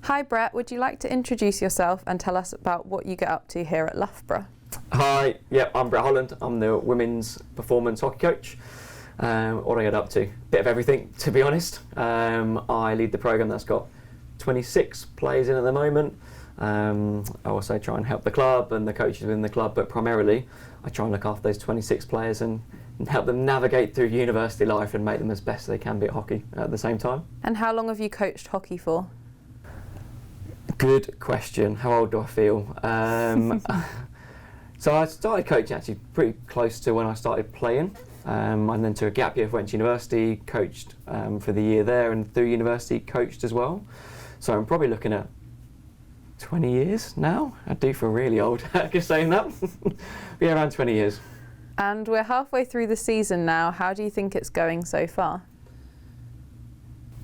Hi Brett, would you like to introduce yourself and tell us about what you get up to here at Loughborough? Hi, I'm Brett Holland. I'm the women's performance hockey coach. What I get up to? Bit of everything, to be honest. I lead the programme that's got 26 players in at the moment. I also try and help the club and the coaches within the club, but primarily I try and look after those 26 players and help them navigate through university life and make them as best they can be at hockey at the same time. And how long have you coached hockey for? Good question. How old do I feel? So I started coaching actually pretty close to when I started playing, and then took a gap year, went to university, coached for the year there, and through university coached as well. So I'm probably looking at 20 years now. I do feel really old just saying that. Yeah, around 20 years. And we're halfway through the season now. How do you think it's going so far?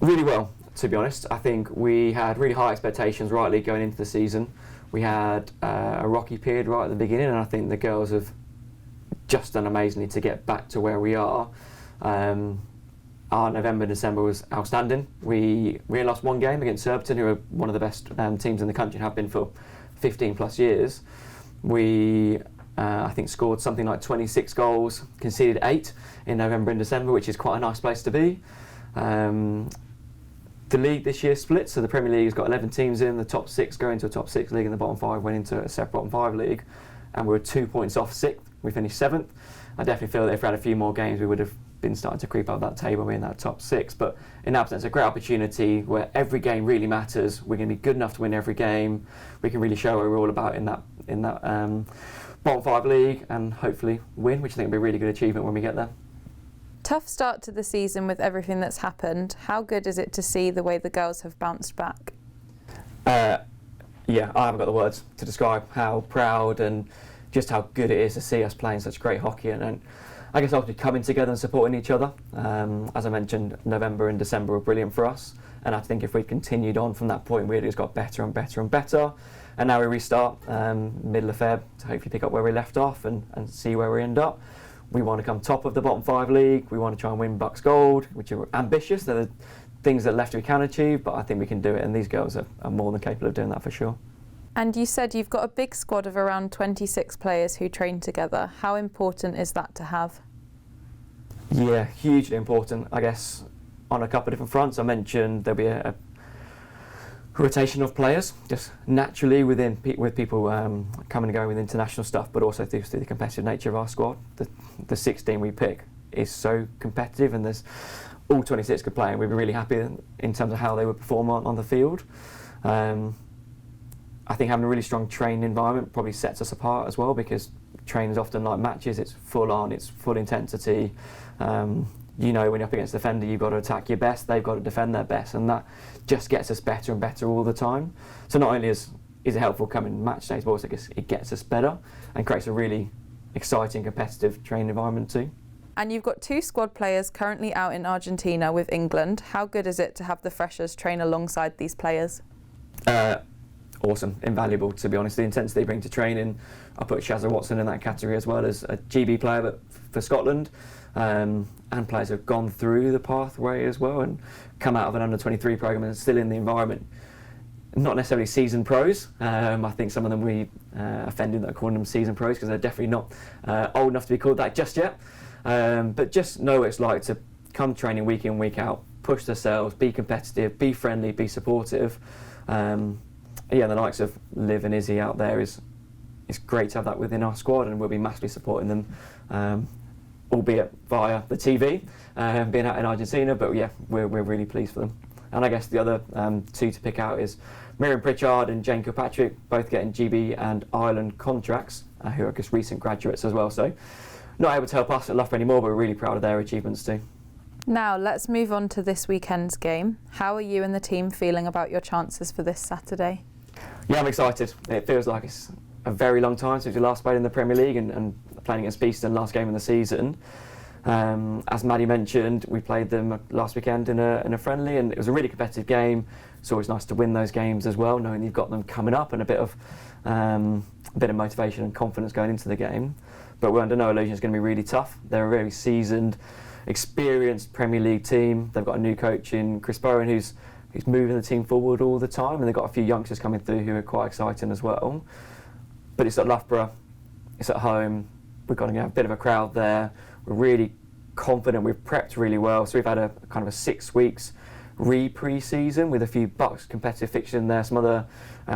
Really well, to be honest. I think we had really high expectations rightly going into the season. We had a rocky period right at the beginning, and I think the girls have just done amazingly to get back to where we are. Our November, December was outstanding. We lost one game against Surbiton, who are one of the best teams in the country and have been for 15 plus years. We, I think, scored something like 26 goals, conceded 8 in November and December, which is quite a nice place to be. The league this year split, so the Premier League has got 11 teams in, the top 6 go into a top 6 league and the bottom 5 went into a separate bottom 5 league, and we were 2 points off 6th. We finished 7th. I definitely feel that if we had a few more games we would have been starting to creep up that table, in that top 6, but in that sense, a great opportunity where every game really matters. We're going to be good enough to win every game. We can really show what we're all about in that bottom 5 league and hopefully win, which I think will be a really good achievement when we get there. Tough start to the season with everything that's happened. How good is it to see the way the girls have bounced back? Yeah, I haven't got the words to describe how proud and just how good it is to see us playing such great hockey, and I guess ultimately coming together and supporting each other. As I mentioned, November and December were brilliant for us, and I think if we'd continued on from that point, we'd just got better and better and better. And now we restart middle of Feb to hopefully pick up where we left off and see where we end up. We want to come top of the bottom 5 league. We want to try and win Bucks Gold, which are ambitious. They're the things that left we can achieve, but I think we can do it, and these girls are more than capable of doing that for sure. And you said you've got a big squad of around 26 players who train together. How important is that to have? Yeah, hugely important. I guess on a couple of different fronts. I mentioned there'll be a rotation of players, just naturally with people coming and going with international stuff, but also through the competitive nature of our squad. The 16 we pick is so competitive, and there's all 26 could play, and we'd be really happy in terms of how they would perform on the field. I think having a really strong training environment probably sets us apart as well, because training is often like matches. It's full on, it's full intensity. When you're up against a defender, you've got to attack your best, they've got to defend their best, and that just gets us better and better all the time. So not only is it helpful coming match days, but also it gets us better and creates a really exciting, competitive training environment too. And you've got 2 squad players currently out in Argentina with England. How good is it to have the freshers train alongside these players? Awesome, invaluable, to be honest. The intensity they bring to training, I put Shazza Watson in that category as well as a GB player, but for Scotland. And players have gone through the pathway as well and come out of an under-23 programme and still in the environment. Not necessarily seasoned pros. I think some of them we offended that calling them seasoned pros, because they're definitely not old enough to be called that just yet. But just know what it's like to come training week in, week out, push themselves, be competitive, be friendly, be supportive. The likes of Liv and Izzy out there it's great to have that within our squad, and we'll be massively supporting them, albeit via the TV, being out in Argentina. But yeah, we're really pleased for them. And I guess the other 2 to pick out is Miriam Pritchard and Jane Kilpatrick, both getting GB and Ireland contracts, who are I guess recent graduates as well. So not able to help us at Loughborough anymore, but we're really proud of their achievements too. Now let's move on to this weekend's game. How are you and the team feeling about your chances for this Saturday? Yeah, I'm excited. It feels like it's a very long time since we last played in the Premier League and playing against Beeston last game of the season. As Maddie mentioned, we played them last weekend in a friendly, and it was a really competitive game. It's always nice to win those games as well, knowing you've got them coming up, and a bit of motivation and confidence going into the game. But we're under no illusion it's going to be really tough. They're a very seasoned, experienced Premier League team. They've got a new coach in Chris Bowen, who's who's moving the team forward all the time, and they've got a few youngsters coming through who are quite exciting as well. But it's at Loughborough, it's at home, we've got to have a bit of a crowd there. We're really confident, we've prepped really well, so we've had a kind of a 6 weeks pre-season with a few Bucks competitive fixtures in there, some other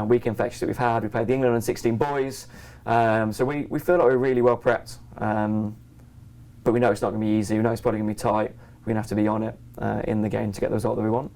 weekend fixtures that we've had. We played the England under-16 boys, so we feel like we're really well prepped, but we know it's not going to be easy, we know it's probably going to be tight. We're going to have to be on it in the game to get the result that we want.